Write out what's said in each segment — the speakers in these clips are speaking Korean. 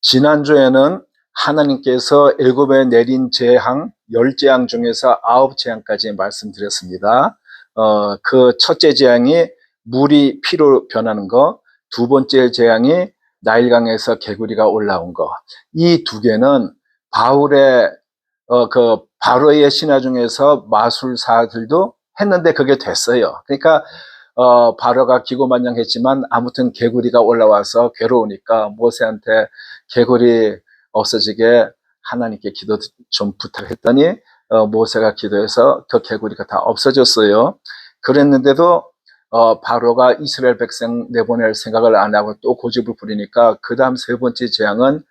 지난주에는 하나님께서 애굽에 내린 재앙 10재앙 중에서 9재앙까지 말씀드렸습니다. 그 첫째 재앙이 물이 피로 변하는 거, 두 번째 재앙이 나일강에서 개구리가 올라온 거. 이 두 개는 바울의 바로의 신화 중에서 마술사들도 했는데 그게 됐어요. 그러니까 바로가 기고만장했지만 아무튼 개구리가 올라와서 괴로우니까 모세한테 개구리 없어지게 하나님께 기도 좀 부탁했더니 모세가 기도해서 그 개구리가 다 없어졌어요. 그랬는데도 바로가 이스라엘 백성 내보낼 생각을 안 하고 또 고집을 부리니까 그 다음 세 번째 재앙은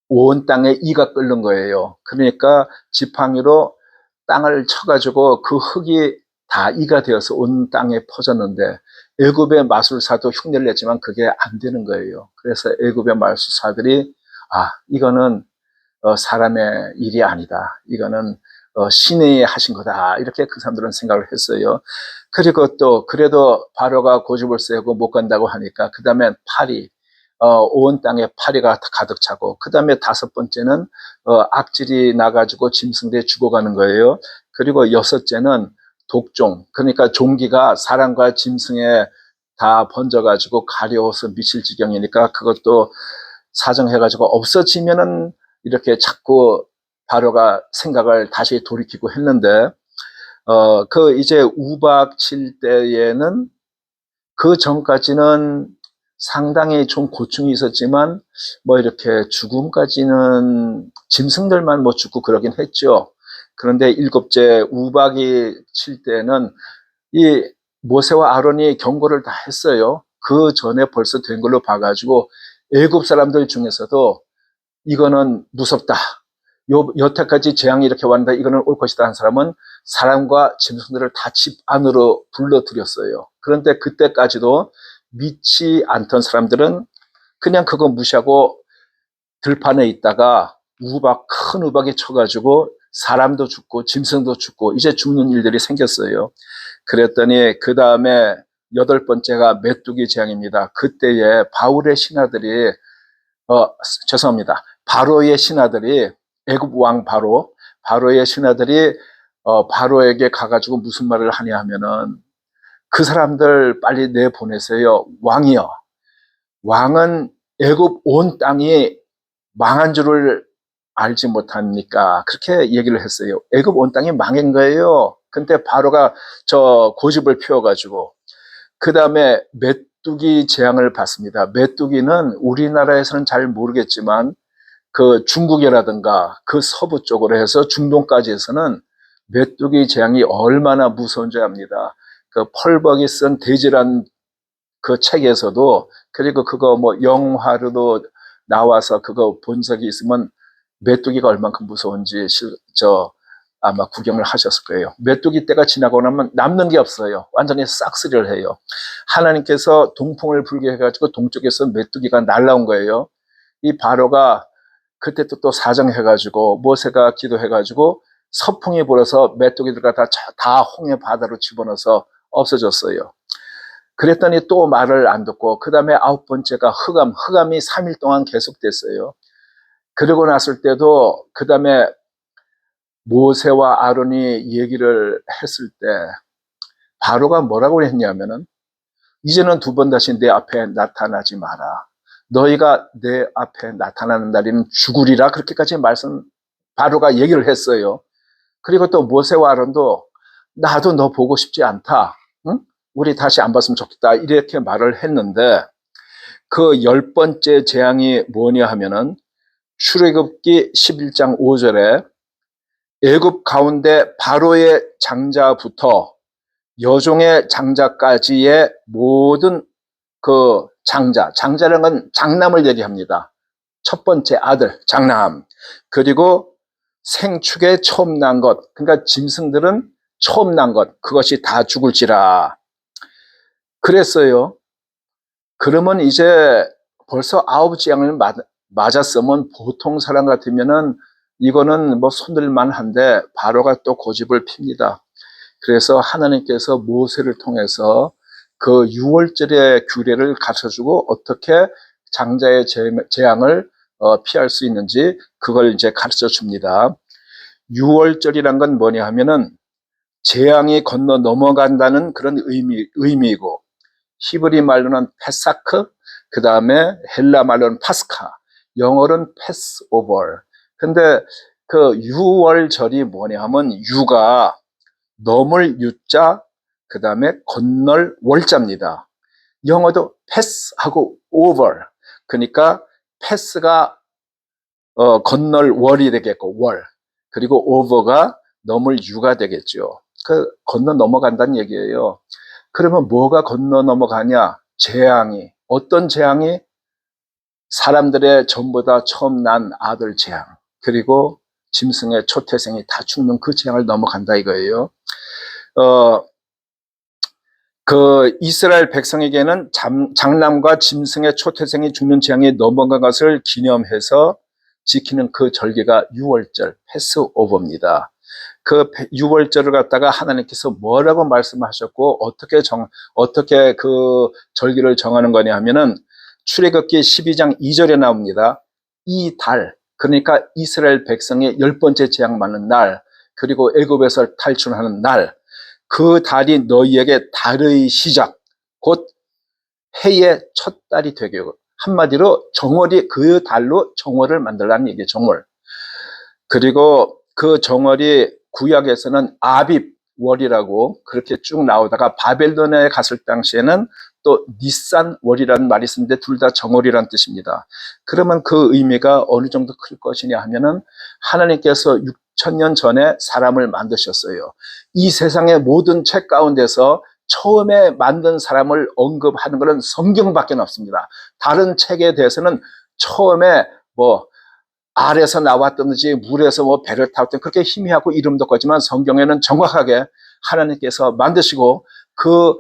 온 땅에 이가 끓는 거예요. 그러니까 지팡이로 땅을 쳐가지고 그 흙이 다 이가 되어서 온 땅에 퍼졌는데 애굽의 마술사도 흉내를 냈지만 그게 안 되는 거예요. 그래서 애굽의 마술사들이 이거는 사람의 일이 아니다. 이거는 신이 하신 거다. 이렇게 그 사람들은 생각을 했어요. 그리고 또 그래도 바로가 고집을 세고 못 간다고 하니까 그 다음에 파리, 온 땅에 파리가 가득 차고 그 다음에 다섯 번째는 악질이 나가지고 짐승들이 죽어가는 거예요. 그리고 여섯째는 독종, 그러니까 종기가 사람과 짐승에 다 번져가지고 가려워서 미칠 지경이니까 그것도 사정해가지고 없어지면은 이렇게 자꾸 바로가 생각을 다시 돌이키고 했는데 이제 우박 칠 때에는 그 전까지는 상당히 좀 고충이 있었지만 뭐 이렇게 죽음까지는 짐승들만 못 죽고 그러긴 했죠. 그런데 일곱째 우박이 칠 때는 이 모세와 아론이 경고를 다 했어요. 그 전에 벌써 된 걸로 봐가지고 애굽 사람들 중에서도 이거는 무섭다. 여태까지 재앙이 이렇게 왔는데 이거는 올 것이다 한 사람은 사람과 짐승들을 다 집 안으로 불러들였어요. 그런데 그때까지도 믿지 않던 사람들은 그냥 그거 무시하고 들판에 있다가 큰 우박이 쳐가지고 사람도 죽고 짐승도 죽고 이제 죽는 일들이 생겼어요. 그랬더니 그 다음에 여덟 번째가 메뚜기 재앙입니다. 그때에 바울의 신하들이 죄송합니다. 바로의 신하들이 애굽 왕 바로의 신하들이 바로에게 가가지고 무슨 말을 하냐 하면은 그 사람들 빨리 내보내세요. 왕이요. 왕은 애굽 온 땅이 망한 줄을 알지 못합니까? 그렇게 얘기를 했어요. 애굽 온 땅이 망한 거예요. 근데 바로가 고집을 피워가지고 그 다음에 메뚜기 재앙을 받습니다. 메뚜기는 우리나라에서는 잘 모르겠지만 그 중국이라든가 그 서부 쪽으로 해서 중동까지 해서는 메뚜기 재앙이 얼마나 무서운지 압니다. 그 펄벅이 쓴 돼지란 그 책에서도 그리고 그거 뭐 영화로도 나와서 그거 본 적이 있으면 메뚜기가 얼만큼 무서운지 아마 구경을 하셨을 거예요. 메뚜기 때가 지나고 나면 남는 게 없어요. 완전히 싹쓸이를 해요. 하나님께서 동풍을 불게 해가지고 동쪽에서 메뚜기가 날라온 거예요. 이 바로가 그때 또 사정해가지고 모세가 기도해가지고 서풍이 불어서 메뚜기들과 다 홍해 바다로 집어넣어서 없어졌어요. 그랬더니 또 말을 안 듣고 그 다음에 아홉 번째가 흑암이 3일 동안 계속됐어요. 그러고 났을 때도 그 다음에 모세와 아론이 얘기를 했을 때 바로가 뭐라고 했냐면은 이제는 두 번 다시 내 앞에 나타나지 마라. 너희가 내 앞에 나타나는 날에는 죽으리라. 그렇게까지 바로가 얘기를 했어요. 그리고 또 모세와 아론도 나도 너 보고 싶지 않다. 응? 우리 다시 안 봤으면 좋겠다. 이렇게 말을 했는데 그 10번째 재앙이 뭐냐 하면은 출애굽기 11장 5절에 애굽 가운데 바로의 장자부터 여종의 장자까지의 모든 그 장자라는 건 장남을 얘기합니다. 첫 번째 아들 장남, 그리고 생축에 처음 난 것, 그러니까 짐승들은 처음 난 것, 그것이 다 죽을지라 그랬어요. 그러면 이제 벌써 9재앙을 맞았으면 보통 사람 같으면은 이거는 뭐 손들만 한데 바로가 또 고집을 핍니다. 그래서 하나님께서 모세를 통해서 그 6월절의 규례를 가르쳐주고 어떻게 장자의 재앙을 피할 수 있는지 그걸 이제 가르쳐 줍니다. 6월절이란 건 뭐냐 하면은 재앙이 건너 넘어간다는 그런 의미이고, 히브리 말로는 페사크, 그 다음에 헬라 말로는 파스카, 영어로는 패스오버. 근데 그 6월절이 뭐냐 하면 유가 넘을 유자, 그 다음에 건널 월자입니다. 영어도 패스하고 오버. 그러니까 패스가 건널 월이 되겠고 월, 그리고 오버가 넘을 유가 되겠죠. 그 건너 넘어간다는 얘기예요. 그러면 뭐가 건너 넘어가냐? 재앙이. 어떤 재앙이? 사람들의 전부 다 처음 난 아들 재앙, 그리고 짐승의 초태생이 다 죽는 그 재앙을 넘어간다 이거예요. 그 이스라엘 백성에게는 장남과 짐승의 초태생이 죽는 재앙이 넘어간 것을 기념해서 지키는 그 절기가 6월절 패스오버입니다. 그 6월절을 갖다가 하나님께서 뭐라고 말씀하셨고 어떻게 그 절기를 정하는 거냐 하면은 출애굽기 12장 2절에 나옵니다. 이 달, 그러니까 이스라엘 백성의 10번째 재앙 맞는 날, 그리고 애굽에서 탈출하는 날, 그 달이 너희에게 달의 시작, 곧 해의 첫 달이 되게, 한마디로 정월이 그 달로 정월을 만들라는 얘기예요. 정월. 그리고 그 정월이 구약에서는 아빕월이라고 그렇게 쭉 나오다가 바벨론에 갔을 당시에는 또 니산월이라는 말이 있는데 둘 다 정월이라는 뜻입니다. 그러면 그 의미가 어느 정도 클 것이냐 하면은 하나님께서 6,000년 전에 사람을 만드셨어요. 이 세상의 모든 책 가운데서 처음에 만든 사람을 언급하는 것은 성경밖에 없습니다. 다른 책에 대해서는 처음에 뭐 알에서 나왔든지 물에서 뭐 배를 타왔든 그렇게 희미하고 이름도 없지만 성경에는 정확하게 하나님께서 만드시고 그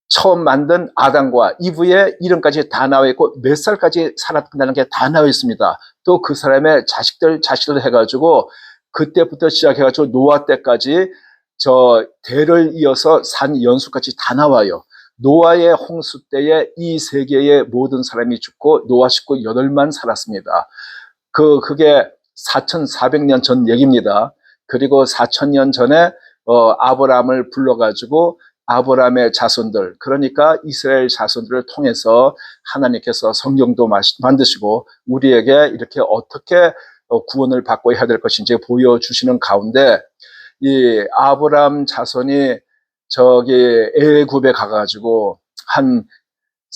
처음 만든 아담과 이브의 이름까지 다 나와 있고 몇 살까지 살았다는 게 다 나와 있습니다. 또 그 사람의 자식들 해가지고 그때부터 시작해가지고 노아 때까지 저 대를 이어서 산 연수까지 다 나와요. 노아의 홍수 때에 이 세계의 모든 사람이 죽고 노아 식구 8만 살았습니다. 그게 4,400년 전 얘기입니다. 그리고 4,000년 전에 아브라함을 불러가지고 아브라함의 자손들, 그러니까 이스라엘 자손들을 통해서 하나님께서 성경도 만드시고 우리에게 이렇게 어떻게 구원을 받고 해야 될 것인지 보여주시는 가운데 이 아브라함 자손이 저기 애굽에 가가지고 한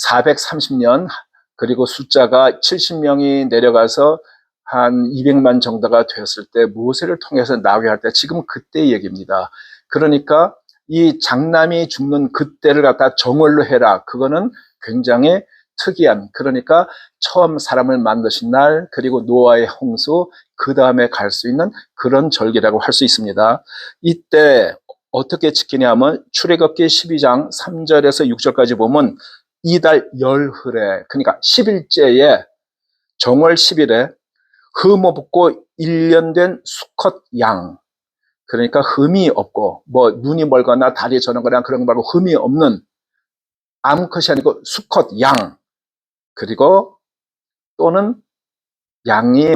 430년, 그리고 숫자가 70명이 내려가서 한 200만 정도가 되었을 때 모세를 통해서 나오게 할 때 지금 그때 얘기입니다. 그러니까 이 장남이 죽는 그때를 갖다 정월로 해라. 그거는 굉장히 특이한, 그러니까 처음 사람을 만드신 날, 그리고 노아의 홍수, 그 다음에 갈 수 있는 그런 절기라고 할 수 있습니다. 이때 어떻게 지키냐면 출애굽기 12장 3절에서 6절까지 보면 이달 열흘에, 그러니까 10일째에 정월 10일에 흠 없고 1년 된 수컷 양, 그러니까 흠이 없고 뭐 눈이 멀거나 다리 저는 거나 그런 거 말고 흠이 없는 암컷이 아니고 수컷 양, 그리고 또는 양이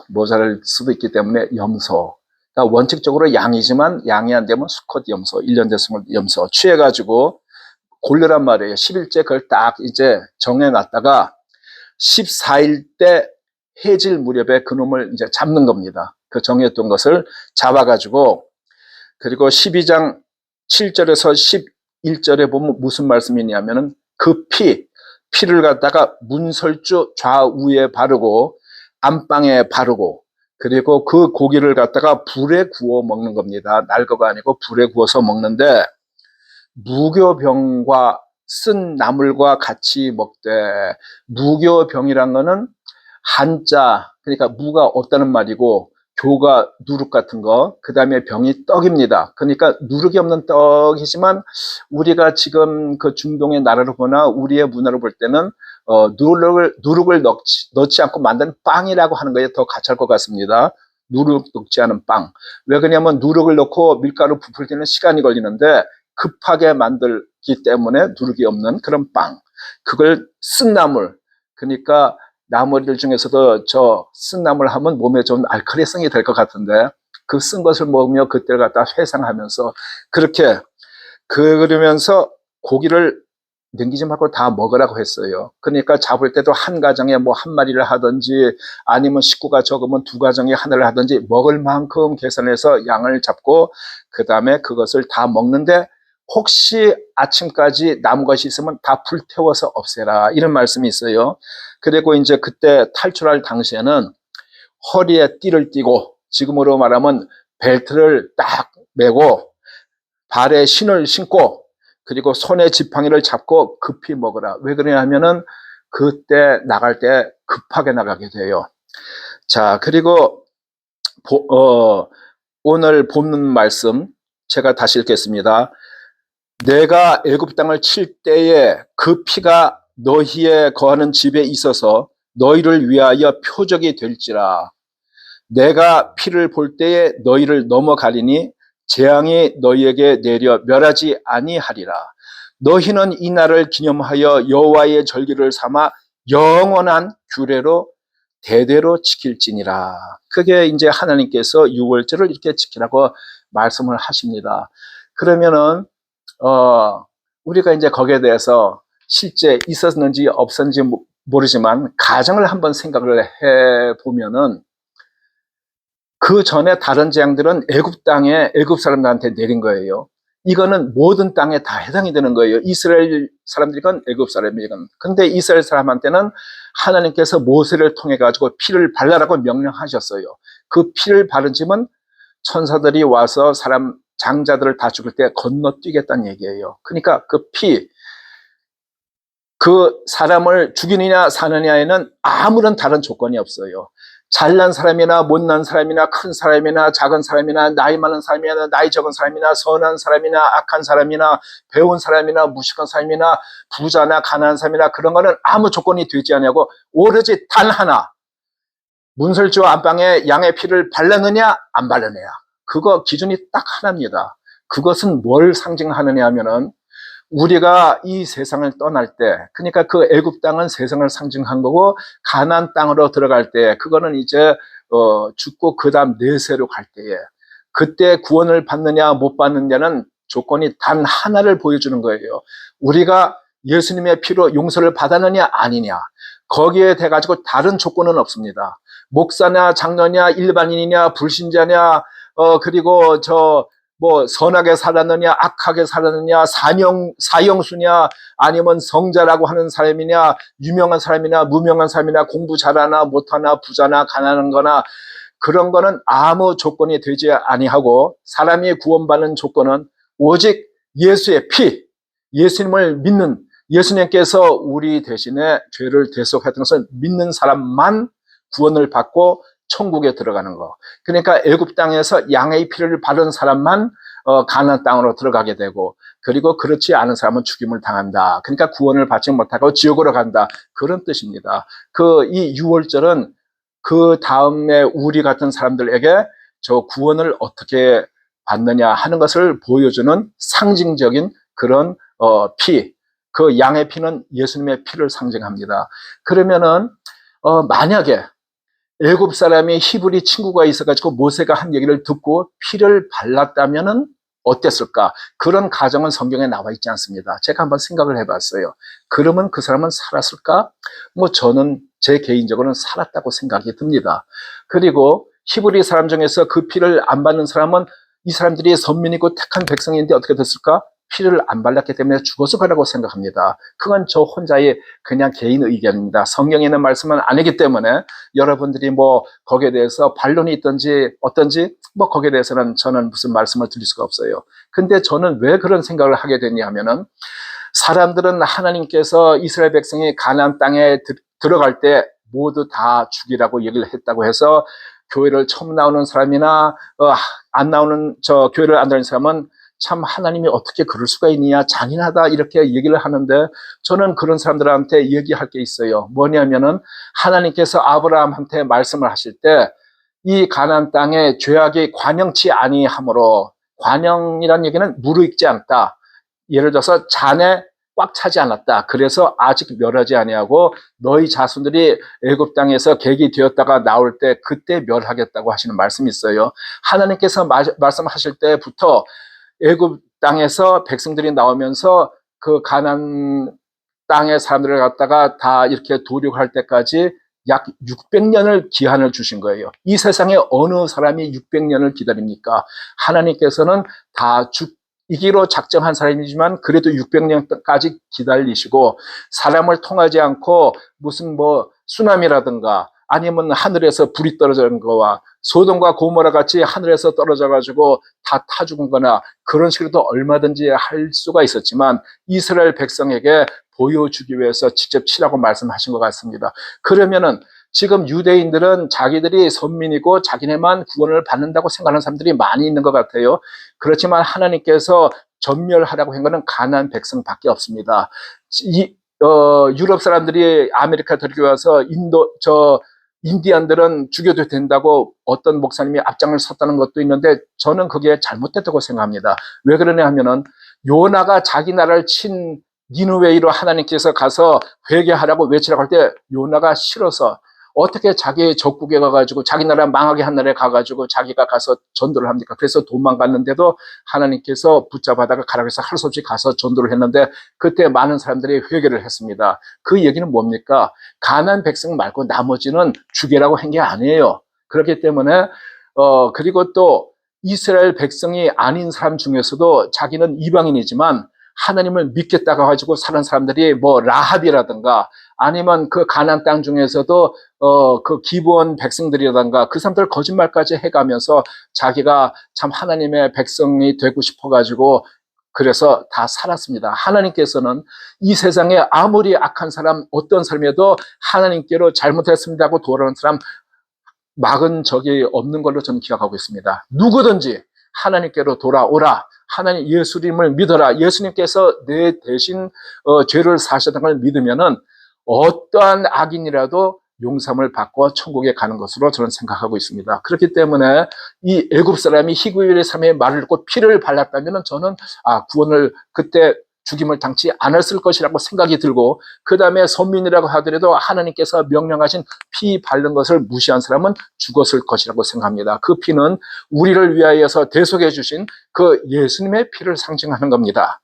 모자랄 수도 있기 때문에 염소, 그러니까 원칙적으로 양이지만 양이 안 되면 수컷 염소, 1년 된 염소 취해가지고 골르란 말이에요. 10일째 그걸 딱 이제 정해놨다가 14일 때 해질 무렵에 그놈을 이제 잡는 겁니다. 그 정했던 것을 잡아가지고, 그리고 12장 7절에서 11절에 보면 무슨 말씀이냐면은 그 피를 갖다가 문설주 좌우에 바르고 안방에 바르고, 그리고 그 고기를 갖다가 불에 구워 먹는 겁니다. 날거가 아니고 불에 구워서 먹는데 무교병과 쓴 나물과 같이 먹되, 무교병이란 거는 한자, 그러니까 무가 없다는 말이고 교가 누룩 같은 거, 그 다음에 병이 떡입니다. 그러니까 누룩이 없는 떡이지만 우리가 지금 그 중동의 나라를 보나 우리의 문화를 볼 때는 누룩을 넣지 않고 만든 빵이라고 하는 거에 더 가찰 것 같습니다. 누룩 넣지 않은 빵. 왜 그러냐면 누룩을 넣고 밀가루 부풀 때는 시간이 걸리는데 급하게 만들기 때문에 누룩이 없는 그런 빵. 그걸 쓴나물, 그러니까 나물들 중에서도 저 쓴나물 하면 몸에 좀 알칼리성이 될 것 같은데 그 쓴 것을 먹으며 그때를 갖다 회상하면서 그렇게 그러면서 고기를 남기지 말고 다 먹으라고 했어요. 그러니까 잡을 때도 한 가정에 뭐 한 마리를 하든지 아니면 식구가 적으면 두 가정에 하나를 하든지 먹을 만큼 계산해서 양을 잡고 그 다음에 그것을 다 먹는데 혹시 아침까지 남은 것이 있으면 다 불태워서 없애라 이런 말씀이 있어요. 그리고 이제 그때 탈출할 당시에는 허리에 띠를 띠고 지금으로 말하면 벨트를 딱 매고 발에 신을 신고 그리고 손에 지팡이를 잡고 급히 먹으라. 왜 그러냐면은 그때 나갈 때 급하게 나가게 돼요. 자, 그리고 오늘 본문 말씀 제가 다시 읽겠습니다. 내가 애굽 땅을 칠 때에 그 피가 너희의 거하는 집에 있어서 너희를 위하여 표적이 될지라. 내가 피를 볼 때에 너희를 넘어가리니 재앙이 너희에게 내려 멸하지 아니하리라. 너희는 이 날을 기념하여 여호와의 절기를 삼아 영원한 규례로 대대로 지킬지니라. 그게 이제 하나님께서 유월절을 이렇게 지키라고 말씀을 하십니다. 그러면은 우리가 이제 거기에 대해서 실제 있었는지 없었는지 모르지만 가정을 한번 생각을 해 보면은 그 전에 다른 재앙들은 애굽 땅에 애굽 사람들한테 내린 거예요. 이거는 모든 땅에 다 해당이 되는 거예요. 이스라엘 사람들이건 애굽 사람이건. 근데 이스라엘 사람한테는 하나님께서 모세를 통해 가지고 피를 발라라고 명령하셨어요. 그 피를 바른 집은 천사들이 와서 사람 장자들을 다 죽을 때 건너뛰겠다는 얘기예요. 그러니까 그 사람을 죽이느냐 사느냐에는 아무런 다른 조건이 없어요. 잘난 사람이나 못난 사람이나 큰 사람이나 작은 사람이나 나이 많은 사람이나 나이 적은 사람이나 선한 사람이나 악한 사람이나 배운 사람이나 무식한 사람이나 부자나 가난한 사람이나 그런 거는 아무 조건이 되지 않냐고 오로지 단 하나 문설주 안방에 양의 피를 발랐느냐 안 발랐느냐 그거 기준이 딱 하나입니다. 그것은 뭘 상징하느냐 하면은 우리가 이 세상을 떠날 때 그러니까 그 애굽 땅은 세상을 상징한 거고 가나안 땅으로 들어갈 때 그거는 이제 죽고 그 다음 내세로 갈 때에 그때 구원을 받느냐 못 받느냐는 조건이 단 하나를 보여주는 거예요. 우리가 예수님의 피로 용서를 받았느냐 아니냐 거기에 대 가지고 다른 조건은 없습니다. 목사냐 장로냐 일반인이냐 불신자냐 그리고 뭐 선하게 살았느냐 악하게 살았느냐 사형수냐 아니면 성자라고 하는 사람이냐 유명한 사람이냐 무명한 사람이냐 공부 잘하나 못하나 부자나 가난한 거나 그런 거는 아무 조건이 되지 아니하고 사람이 구원받는 조건은 오직 예수의 피 예수님을 믿는 예수님께서 우리 대신에 죄를 대속했던 것을 믿는 사람만 구원을 받고 천국에 들어가는 거. 그러니까 애굽 땅에서 양의 피를 바른 사람만 가나안 땅으로 들어가게 되고 그리고 그렇지 않은 사람은 죽임을 당한다. 그러니까 구원을 받지 못하고 지옥으로 간다. 그런 뜻입니다. 이 유월절은 그 다음에 우리 같은 사람들에게 저 구원을 어떻게 받느냐 하는 것을 보여주는 상징적인 그런 피. 그 양의 피는 예수님의 피를 상징합니다. 그러면은 만약에 애굽 사람이 히브리 친구가 있어가지고 모세가 한 얘기를 듣고 피를 발랐다면은 어땠을까? 그런 가정은 성경에 나와 있지 않습니다. 제가 한번 생각을 해봤어요. 그러면 그 사람은 살았을까? 뭐 저는 제 개인적으로는 살았다고 생각이 듭니다. 그리고 히브리 사람 중에서 그 피를 안 받는 사람은 이 사람들이 선민이고 택한 백성인데 어떻게 됐을까? 피를 안 발랐기 때문에 죽어서 가라고 생각합니다. 그건 저 혼자의 그냥 개인 의견입니다. 성경에 있는 말씀은 아니기 때문에 여러분들이 뭐 거기에 대해서 반론이 있든지 어떤지 뭐 거기에 대해서는 저는 무슨 말씀을 드릴 수가 없어요. 근데 저는 왜 그런 생각을 하게 됐냐 하면은 사람들은 하나님께서 이스라엘 백성이 가나안 땅에 들어갈 때 모두 다 죽이라고 얘기를 했다고 해서 교회를 처음 나오는 사람이나 안 나오는 교회를 안 다니는 사람은 참 하나님이 어떻게 그럴 수가 있느냐 잔인하다 이렇게 얘기를 하는데 저는 그런 사람들한테 얘기할 게 있어요. 뭐냐면은 하나님께서 아브라함한테 말씀을 하실 때 이 가나안 땅에 죄악이 관영치 아니하므로 관영이라는 얘기는 무르익지 않다. 예를 들어서 잔에 꽉 차지 않았다. 그래서 아직 멸하지 아니하고 너희 자손들이 애굽 땅에서 객이 되었다가 나올 때 그때 멸하겠다고 하시는 말씀이 있어요. 하나님께서 말씀하실 때부터 애굽 땅에서 백성들이 나오면서 그 가나안 땅의 사람들을 갖다가 다 이렇게 도륙할 때까지 약 600년을 기한을 주신 거예요. 이 세상에 어느 사람이 600년을 기다립니까? 하나님께서는 다 죽이기로 작정한 사람이지만 그래도 600년까지 기다리시고 사람을 통하지 않고 무슨 뭐 쓰나미라든가 아니면 하늘에서 불이 떨어지는 거와 소돔과 고모라 같이 하늘에서 떨어져 가지고 다 타 죽은 거나 그런 식으로도 얼마든지 할 수가 있었지만 이스라엘 백성에게 보여주기 위해서 직접 치라고 말씀하신 것 같습니다. 그러면은 지금 유대인들은 자기들이 선민이고 자기네만 구원을 받는다고 생각하는 사람들이 많이 있는 것 같아요. 그렇지만 하나님께서 전멸하라고 한 것은 가나안 백성밖에 없습니다. 유럽 사람들이 아메리카 들기 와서 인디안들은 죽여도 된다고 어떤 목사님이 앞장을 섰다는 것도 있는데 저는 그게 잘못됐다고 생각합니다. 왜 그러냐 하면은 요나가 자기 나라를 친 니느웨이로 하나님께서 가서 회개하라고 외치라고 할 때 요나가 싫어서 어떻게 자기 적국에 가가지고 자기 나라 망하게 한 나라에 가가지고 자기가 가서 전도를 합니까? 그래서 도망갔는데도 하나님께서 붙잡아다가 가라고 해서 할 수 없이 가서 전도를 했는데 그때 많은 사람들이 회개를 했습니다. 그 얘기는 뭡니까? 가나안 백성 말고 나머지는 죽이라고 한 게 아니에요. 그렇기 때문에 그리고 또 이스라엘 백성이 아닌 사람 중에서도 자기는 이방인이지만 하나님을 믿겠다고 가지고 사는 사람들이 뭐 라합이라든가 아니면 그 가나안 땅 중에서도 그 기브온 백성들이라든가 그 사람들 거짓말까지 해가면서 자기가 참 하나님의 백성이 되고 싶어 가지고 그래서 다 살았습니다. 하나님께서는 이 세상에 아무리 악한 사람 어떤 사람이어도 하나님께로 잘못했습니다고 돌아오는 사람 막은 적이 없는 걸로 저는 기억하고 있습니다. 누구든지 하나님께로 돌아오라. 하나님 예수님을 믿어라. 예수님께서 내 대신 죄를 사셨다는 걸 믿으면은 어떠한 악인이라도 용서를 받고 천국에 가는 것으로 저는 생각하고 있습니다. 그렇기 때문에 이 애굽 사람이 히브리 사람의 말을 듣고 피를 발랐다면 저는 구원을 그때 죽임을 당치 않았을 것이라고 생각이 들고 그 다음에 선민이라고 하더라도 하나님께서 명령하신 피 바른 것을 무시한 사람은 죽었을 것이라고 생각합니다. 그 피는 우리를 위하여서 대속해 주신 그 예수님의 피를 상징하는 겁니다.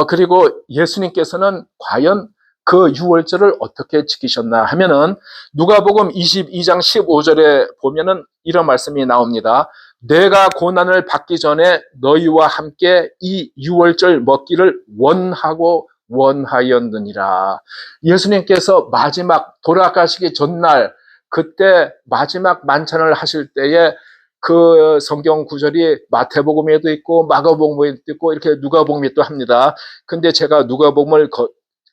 그리고 예수님께서는 과연 그 유월절을 어떻게 지키셨나 하면은 누가복음 22장 15절에 보면은 이런 말씀이 나옵니다. 내가 고난을 받기 전에 너희와 함께 이 유월절 먹기를 원하고 원하였느니라. 예수님께서 마지막 돌아가시기 전날 그때 마지막 만찬을 하실 때에 그 성경 구절이 마태복음에도 있고 마가복음에도 있고 이렇게 누가복음에 또 합니다. 근데 제가 누가복음을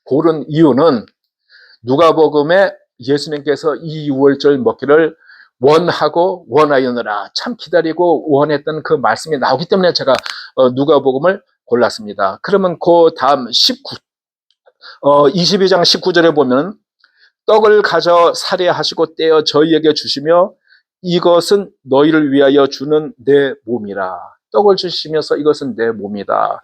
고른 이유는 누가복음에 예수님께서 이 유월절 먹기를 원하고 원하였느라 참 기다리고 원했던 그 말씀이 나오기 때문에 제가 누가복음을 골랐습니다. 그러면 그 다음 22장 19절에 보면 떡을 가져 살해하시고 떼어 저희에게 주시며 이것은 너희를 위하여 주는 내 몸이라. 떡을 주시면서 이것은 내 몸이다.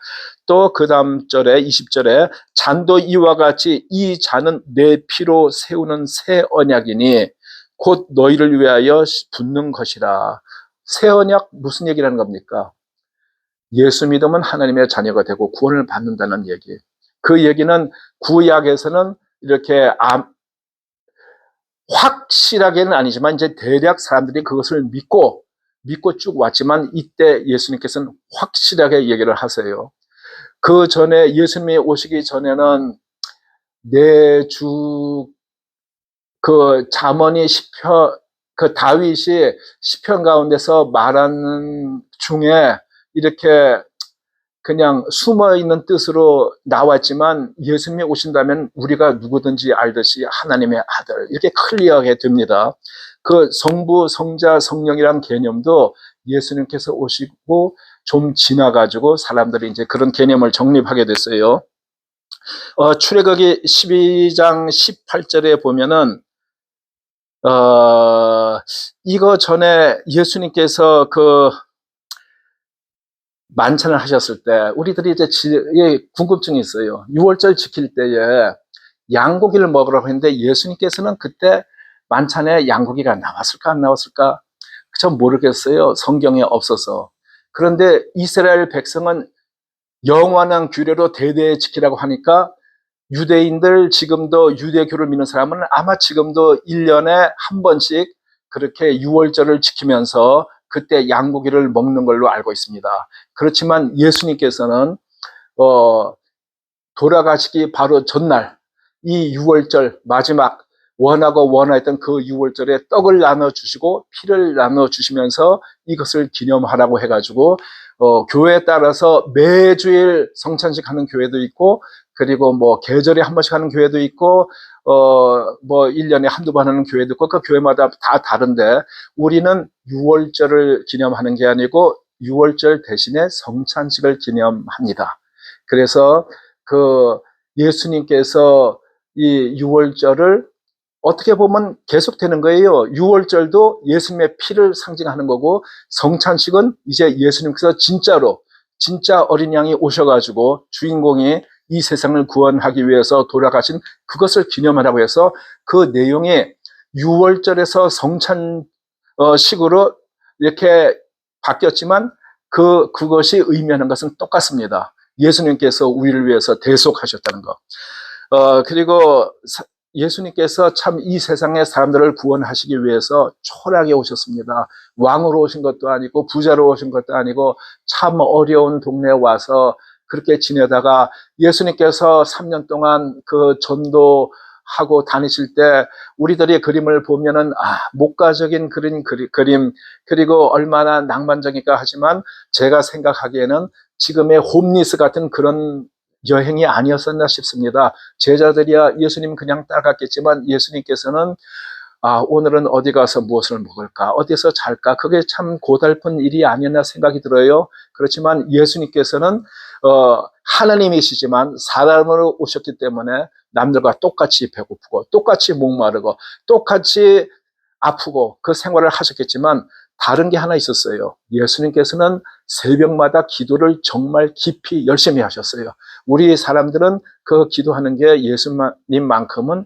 또 그 다음 절에 20절에 잔도 이와 같이 이 잔은 내 피로 세우는 새 언약이니 곧 너희를 위하여 붓는 것이라. 새 언약 무슨 얘기라는 겁니까? 예수 믿으면 하나님의 자녀가 되고 구원을 받는다는 얘기. 그 얘기는 구약에서는 이렇게 확실하게는 아니지만 이제 대략 사람들이 그것을 믿고 쭉 왔지만 이때 예수님께서는 확실하게 얘기를 하세요. 그 전에 예수님이 오시기 전에는 내 주 그 잠언이 시편 그 다윗이 시편 가운데서 말하는 중에 이렇게 그냥 숨어있는 뜻으로 나왔지만 예수님이 오신다면 우리가 누구든지 알듯이 하나님의 아들 이렇게 클리어하게 됩니다. 그 성부, 성자, 성령이란 개념도 예수님께서 오시고 좀 지나가지고 사람들이 이제 그런 개념을 정립하게 됐어요. 출애굽기 12장 18절에 보면은 이거 전에 예수님께서 만찬을 하셨을 때 우리들이 이제 궁금증이 있어요. 6월절 지킬 때에 양고기를 먹으라고 했는데 예수님께서는 그때 만찬에 양고기가 나왔을까 안 나왔을까? 전 모르겠어요. 성경에 없어서. 그런데 이스라엘 백성은 영원한 규례로 대대에 지키라고 하니까 유대인들 지금도 유대교를 믿는 사람은 아마 지금도 1년에 한 번씩 그렇게 6월절을 지키면서 그때 양고기를 먹는 걸로 알고 있습니다. 그렇지만 예수님께서는 돌아가시기 바로 전날 이 6월절 마지막 원하고 원하였던 그 6월절에 떡을 나눠주시고 피를 나눠주시면서 이것을 기념하라고 해가지고 교회에 따라서 매주일 성찬식 하는 교회도 있고 그리고 뭐 계절에 한 번씩 하는 교회도 있고 뭐 1년에 한두 번 하는 교회도 있고 그 교회마다 다 다른데 우리는 6월절을 기념하는 게 아니고 6월절 대신에 성찬식을 기념합니다. 그래서 그 예수님께서 이 6월절을 어떻게 보면 계속되는 거예요. 6월절도 예수님의 피를 상징하는 거고 성찬식은 이제 예수님께서 진짜 어린 양이 오셔가지고 주인공이 이 세상을 구원하기 위해서 돌아가신 그것을 기념하라고 해서 그 내용이 6월절에서 성찬식으로 이렇게 바뀌었지만 그것이 의미하는 것은 똑같습니다. 예수님께서 우리를 위해서 대속하셨다는 것. 그리고 예수님께서 참 이 세상의 사람들을 구원하시기 위해서 초라하게 오셨습니다. 왕으로 오신 것도 아니고 부자로 오신 것도 아니고 참 어려운 동네에 와서 그렇게 지내다가 예수님께서 3년 동안 그 전도하고 다니실 때 우리들이 그림을 보면은 목가적인 그림 그리고 얼마나 낭만적일까 하지만 제가 생각하기에는 지금의 홈리스 같은 그런 여행이 아니었었나 싶습니다. 제자들이야 예수님 그냥 따라갔겠지만 예수님께서는 오늘은 어디 가서 무엇을 먹을까? 어디서 잘까? 그게 참 고달픈 일이 아니었나 생각이 들어요. 그렇지만 예수님께서는 하나님이시지만 사람으로 오셨기 때문에 남들과 똑같이 배고프고 똑같이 목마르고 똑같이 아프고 그 생활을 하셨겠지만 다른 게 하나 있었어요. 예수님께서는 새벽마다 기도를 정말 깊이 열심히 하셨어요. 우리 사람들은 그 기도하는 게 예수님만큼은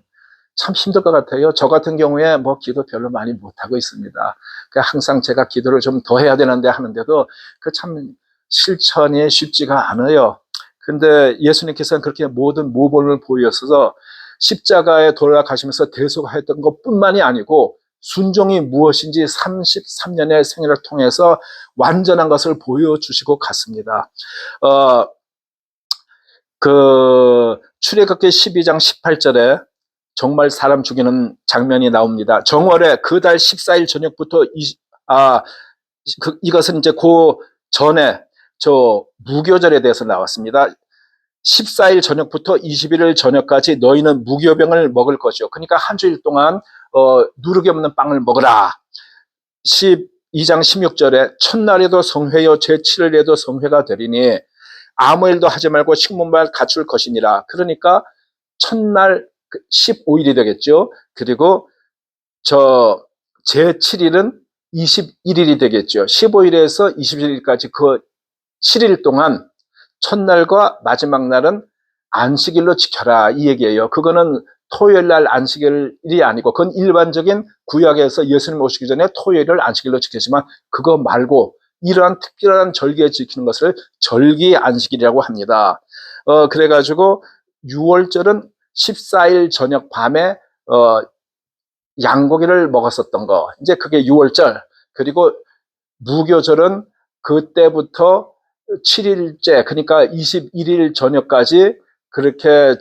참 힘들 것 같아요. 저 같은 경우에 뭐 기도 별로 많이 못하고 있습니다. 항상 제가 기도를 좀 더 해야 되는데 하는데도 그 참 실천이 쉽지가 않아요. 근데 예수님께서는 그렇게 모든 모범을 보여서 십자가에 돌아가시면서 대속하였던 것뿐만이 아니고 순종이 무엇인지 33년의 생애를 통해서 완전한 것을 보여주시고 갔습니다. 출애굽기 12장 18절에 정말 사람 죽이는 장면이 나옵니다. 정월에 그 달 14일 저녁부터 이것은 이제 그 전에 무교절에 대해서 나왔습니다. 14일 저녁부터 21일 저녁까지 너희는 무교병을 먹을 것이요. 그러니까 한 주일 동안 누룩이 없는 빵을 먹으라. 12장 16절에 첫날에도 성회요 제7일에도 성회가 되리니 아무 일도 하지 말고 식문만 갖출 것이니라. 그러니까 첫날 15일이 되겠죠. 그리고 제7일은 21일이 되겠죠. 15일에서 21일까지 그 7일 동안 첫날과 마지막 날은 안식일로 지켜라 이 얘기예요. 그거는 토요일 날 안식일이 아니고 그건 일반적인 구약에서 예수님 오시기 전에 토요일을 안식일로 지켰지만 그거 말고 이러한 특별한 절기에 지키는 것을 절기 안식일이라고 합니다. 그래가지고 6월절은 14일 저녁 밤에 양고기를 먹었었던 거. 이제 그게 6월절. 그리고 무교절은 그때부터 7일째, 그러니까 21일 저녁까지 그렇게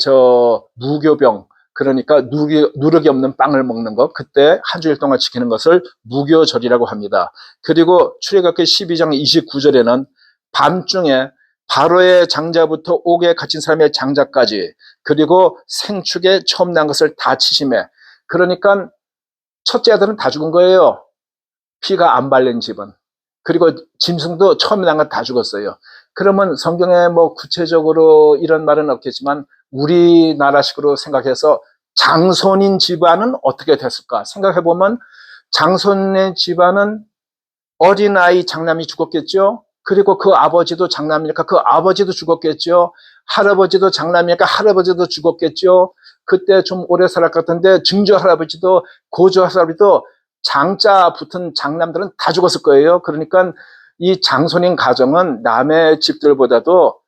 무교병, 그러니까 누룩이 없는 빵을 먹는 것, 그때 한 주일 동안 지키는 것을 무교절이라고 합니다. 그리고 출애굽기 12장 29절에는 밤중에 바로의 장자부터 옥에 갇힌 사람의 장자까지 그리고 생축에 처음 난 것을 다 치심해. 그러니까 첫째 아들은 다 죽은 거예요. 피가 안 발린 집은. 그리고 짐승도 처음에 난 건 다 죽었어요. 그러면 성경에 뭐 구체적으로 이런 말은 없겠지만 우리나라식으로 생각해서 장손인 집안은 어떻게 됐을까? 생각해보면 장손의 집안은 어린아이 장남이 죽었겠죠? 그리고 그 아버지도 장남이니까 그 아버지도 죽었겠죠. 할아버지도 장남이니까 할아버지도 죽었겠죠. 그때 좀 오래 살았을 것 같은데 증조 할아버지도 고조 할아버지도 장자 붙은 장남들은 다 죽었을 거예요. 그러니까 이 장손인 가정은 남의 집들보다도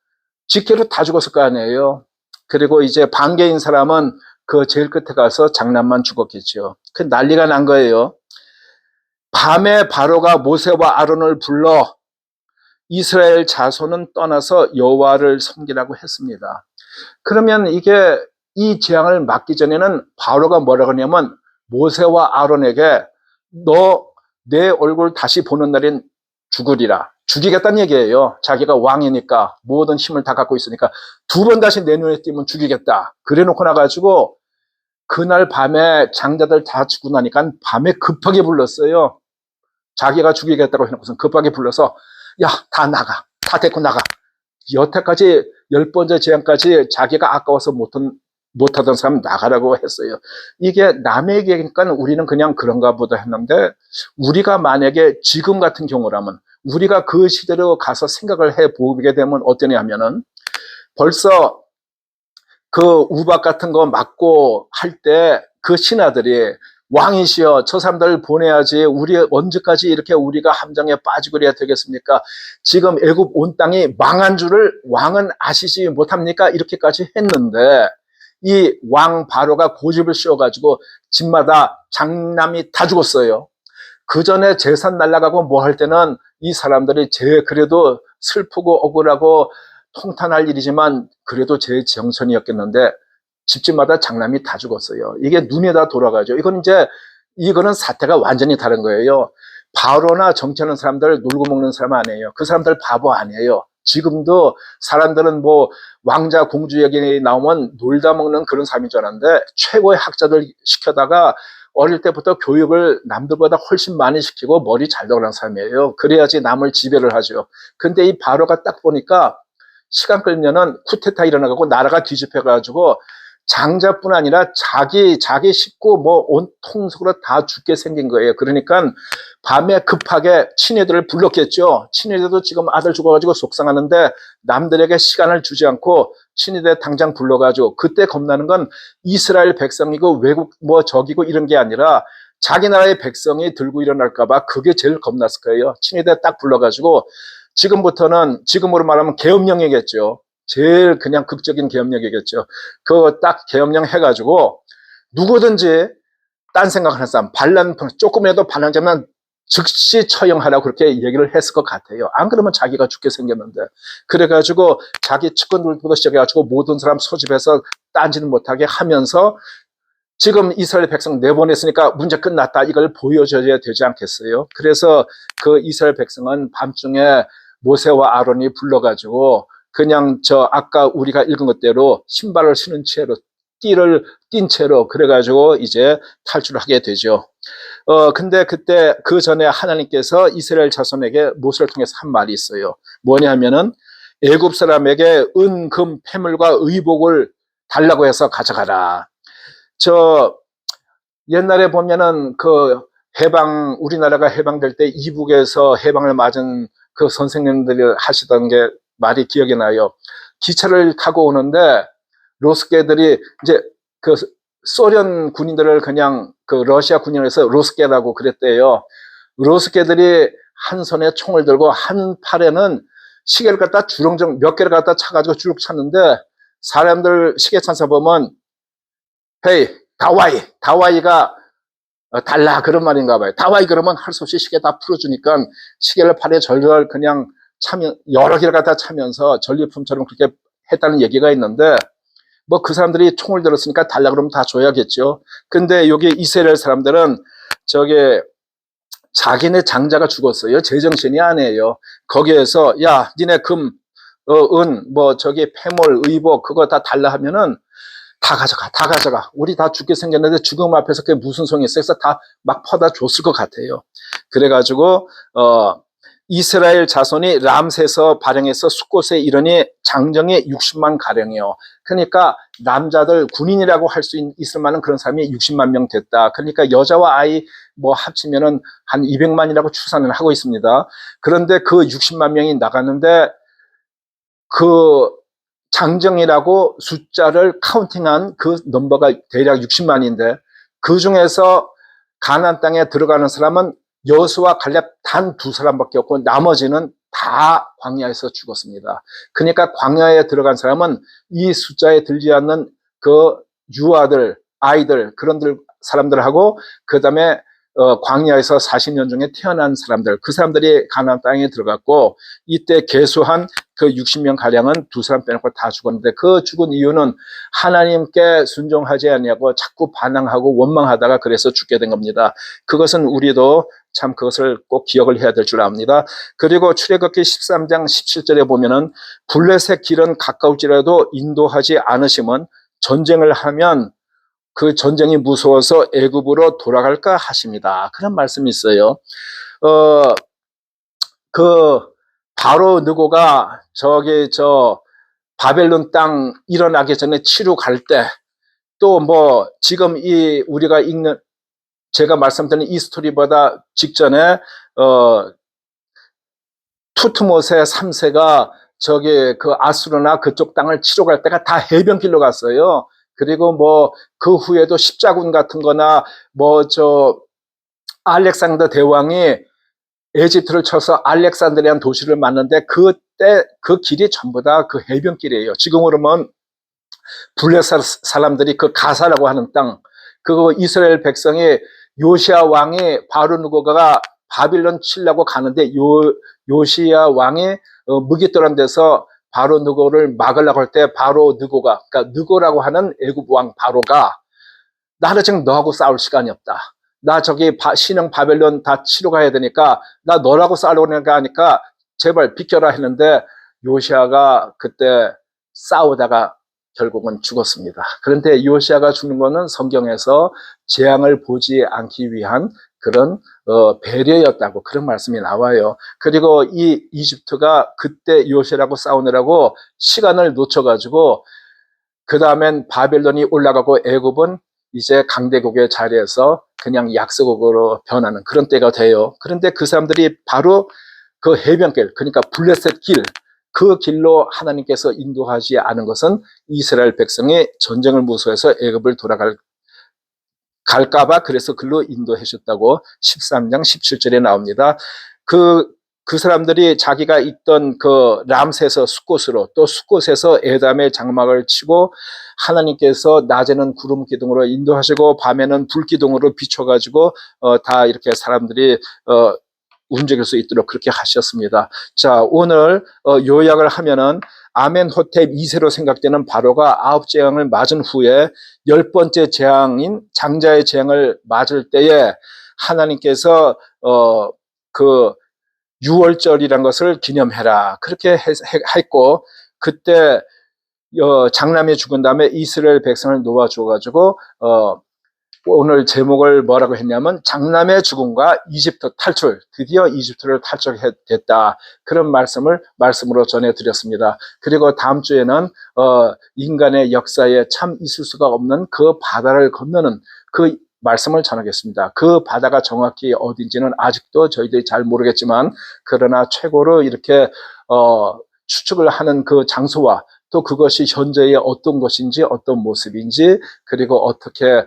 직계로 다 죽었을 거 아니에요. 그리고 이제 반개인 사람은 그 제일 끝에 가서 장남만 죽었겠죠. 그 난리가 난 거예요. 밤에 바로가 모세와 아론을 불러 이스라엘 자손은 떠나서 여호와를 섬기라고 했습니다. 그러면 이게 이 재앙을 막기 전에는 바로가 뭐라고 하냐면 모세와 아론에게 너 내 얼굴 다시 보는 날엔 죽으리라. 죽이겠다는 얘기예요. 자기가 왕이니까 모든 힘을 다 갖고 있으니까 두 번 다시 내 눈에 띄면 죽이겠다. 그래 놓고 나가지고 그날 밤에 장자들 다 죽고 나니까 밤에 급하게 불렀어요. 자기가 죽이겠다고 해놓고서 급하게 불러서 야, 다 나가. 다 데리고 나가. 여태까지 10번째 재앙까지 자기가 아까워서 못하던 사람 나가라고 했어요. 이게 남의 얘기니까 우리는 그냥 그런가 보다 했는데 우리가 만약에 지금 같은 경우라면 우리가 그 시대로 가서 생각을 해보게 되면 어떠냐 하면은 벌써 그 우박 같은 거 맞고 할 때 그 신하들이 왕이시여 저 사람들 보내야지 우리 언제까지 이렇게 우리가 함정에 빠지고 그래야 되겠습니까? 지금 애굽 온 땅이 망한 줄을 왕은 아시지 못합니까? 이렇게까지 했는데 이 왕 바로가 고집을 씌워가지고 집마다 장남이 다 죽었어요. 그 전에 재산 날라가고 뭐 할 때는 이 사람들이 그래도 슬프고 억울하고 통탄할 일이지만 그래도 제 정선이었겠는데 집집마다 장남이 다 죽었어요. 이게 눈에 다 돌아가죠. 이거는 사태가 완전히 다른 거예요. 바로나 정치하는 사람들 놀고 먹는 사람 아니에요. 그 사람들 바보 아니에요. 지금도 사람들은 뭐 왕자 공주 얘기 나오면 놀다 먹는 그런 사람인 줄 알았는데 최고의 학자들 시켜다가 어릴 때부터 교육을 남들보다 훨씬 많이 시키고 머리 잘 나가는 사람이에요. 그래야지 남을 지배를 하죠. 근데 이 바로가 딱 보니까 시간 끌면은 쿠데타 일어나고 나라가 뒤집혀가지고 장자뿐 아니라 자기 식구 뭐 온 통속으로 다 죽게 생긴 거예요. 그러니까 밤에 급하게 친애들을 불렀겠죠. 친애들도 지금 아들 죽어가지고 속상하는데 남들에게 시간을 주지 않고 친애들 당장 불러가지고 그때 겁나는 건 이스라엘 백성이고 외국 뭐 적이고 이런 게 아니라 자기 나라의 백성이 들고 일어날까봐 그게 제일 겁났을 거예요. 친애들 딱 불러가지고 지금부터는 지금으로 말하면 계엄령이겠죠. 제일 그냥 극적인 계엄령이겠죠. 그거 딱 계엄령 해가지고 누구든지 딴 생각하는 사람 조금이라도 반항자면 즉시 처형하라고 그렇게 얘기를 했을 것 같아요. 안 그러면 자기가 죽게 생겼는데. 그래가지고 자기 측근들부터 시작해가지고 모든 사람 소집해서 딴지는 못하게 하면서 지금 이스라엘 백성 내보냈으니까 문제 끝났다. 이걸 보여줘야 되지 않겠어요? 그래서 그 이스라엘 백성은 밤중에 모세와 아론이 불러가지고 그냥 아까 우리가 읽은 것대로 신발을 신은 채로 띠를 띈 채로 그래가지고 이제 탈출하게 되죠. 근데 그때 그 전에 하나님께서 이스라엘 자손에게 모세를 통해서 한 말이 있어요. 뭐냐면은 애굽 사람에게 은, 금, 패물과 의복을 달라고 해서 가져가라. 옛날에 보면은 우리나라가 해방될 때 이북에서 해방을 맞은 그 선생님들이 하시던 게 말이 기억이 나요. 기차를 타고 오는데 로스케들이 이제 그 소련 군인들을 그냥 그 러시아 군인에서 로스케라고 그랬대요. 로스케들이 한 손에 총을 들고 한 팔에는 시계를 갖다 주렁주렁 몇 개를 갖다 차가지고 쭉 찼는데 사람들 시계 찬사 보면 헤이 다와이가 달라 그런 말인가 봐요. 다와이 그러면 할 수 없이 시계 다 풀어주니까 시계를 팔에 절절 그냥 차면 여러 개를 갖다 차면서 전리품처럼 그렇게 했다는 얘기가 있는데 뭐 그 사람들이 총을 들었으니까 달라 그러면 다 줘야겠죠. 근데 여기 이스라엘 사람들은 자기네 장자가 죽었어요. 제정신이 아니에요. 거기에서 야 니네 금, 은, 패물, 의복 그거 다 달라 하면은 다 가져가. 우리 다 죽게 생겼는데 죽음 앞에서 그게 무슨 소용이 있어? 그래서 다 막 퍼다 줬을 것 같아요. 그래가지고, 이스라엘 자손이 람세서 발행해서 숫곳에 이르니 장정이 60만 가량이요. 그러니까 남자들 군인이라고 할 수 있을 만한 그런 사람이 60만 명 됐다. 그러니까 여자와 아이 뭐 합치면은 한 200만이라고 추산을 하고 있습니다. 그런데 그 60만 명이 나갔는데 그 장정이라고 숫자를 카운팅한 그 넘버가 대략 60만인데 그 중에서 가나안 땅에 들어가는 사람은 여호수아 갈렙 단 2사람밖에 없고 나머지는 다 광야에서 죽었습니다. 그러니까 광야에 들어간 사람은 이 숫자에 들지 않는 그 유아들, 아이들 그런 사람들하고 그 다음에 광야에서 40년 중에 태어난 사람들, 그 사람들이 가나안 땅에 들어갔고 이때 계수한 그 60명 가량은 2사람 빼놓고 다 죽었는데 그 죽은 이유는 하나님께 순종하지 않냐고 자꾸 반항하고 원망하다가 그래서 죽게 된 겁니다. 그것은 우리도 참 그것을 꼭 기억을 해야 될 줄 압니다. 그리고 출애굽기 13장 17절에 보면은 블레셋 길은 가까울지라도 인도하지 않으시면 전쟁을 하면 그 전쟁이 무서워서 애굽으로 돌아갈까 하십니다. 그런 말씀이 있어요. 그 바로 느고가 바벨론 땅 일어나기 전에 치루 갈 때 또 뭐 지금 이 우리가 읽는 제가 말씀드린 이 스토리보다 직전에 투트모세 3세가 그 아수르나 그쪽 땅을 치러 갈 때가 다 해변길로 갔어요. 그리고 뭐 그 후에도 십자군 같은 거나 알렉산더 대왕이 에집트를 쳐서 알렉산드리안 도시를 만드는데 그때 그 길이 전부 다 그 해변길이에요. 지금으로는 블레셋 사람들이 그 가사라고 하는 땅, 그거 이스라엘 백성이 요시야 왕이 바로 느고가 바빌론 치려고 가는데 요시야 왕이 무기떠란 데서 바로 느고를 막으려고 할 때 바로 느고가, 그러니까 느고라고 하는 애굽 왕 바로가 나는 지금 너하고 싸울 시간이 없다. 나 신형 바벨론 다 치러 가야 되니까 나 너라고 싸우려고 하니까 제발 비켜라 했는데 요시야가 그때 싸우다가 결국은 죽었습니다. 그런데 요시야가 죽는 거는 성경에서 재앙을 보지 않기 위한 그런 배려였다고 그런 말씀이 나와요. 그리고 이 이집트가 그때 요시야라고 싸우느라고 시간을 놓쳐가지고 그 다음엔 바벨론이 올라가고 애굽은 이제 강대국의 자리에서 그냥 약소국으로 변하는 그런 때가 돼요. 그런데 그 사람들이 바로 그 해변길, 그러니까 블레셋 길, 그 길로 하나님께서 인도하지 않은 것은 이스라엘 백성이 전쟁을 무서워해서 애굽을 갈까봐 그래서 글로 인도해 줬다고 13장 17절에 나옵니다. 그 사람들이 자기가 있던 그 람세서 숫곳으로 또 숫곳에서 에담의 장막을 치고 하나님께서 낮에는 구름 기둥으로 인도하시고 밤에는 불 기둥으로 비춰가지고 다 이렇게 사람들이 움직일 수 있도록 그렇게 하셨습니다. 자, 오늘 요약을 하면은 아멘호텝 2세로 생각되는 바로가 9재앙을 맞은 후에 10번째 재앙인 장자의 재앙을 맞을 때에 하나님께서 그 6월절이란 것을 기념해라 그렇게 했고 그때 장남이 죽은 다음에 이스라엘 백성을 놓아줘가지고 오늘 제목을 뭐라고 했냐면 장남의 죽음과 이집트 탈출, 드디어 이집트를 탈출했다 그런 말씀으로 전해드렸습니다. 그리고 다음 주에는 인간의 역사에 참 있을 수가 없는 그 바다를 건너는 그 말씀을 전하겠습니다. 그 바다가 정확히 어딘지는 아직도 저희들이 잘 모르겠지만 그러나 최고로 이렇게 추측을 하는 그 장소와 또 그것이 현재의 어떤 것인지 어떤 모습인지 그리고 어떻게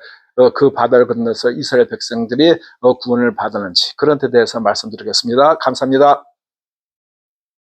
그 바다를 건너서 이스라엘 백성들이 구원을 받았는지 그런 데 대해서 말씀드리겠습니다. 감사합니다.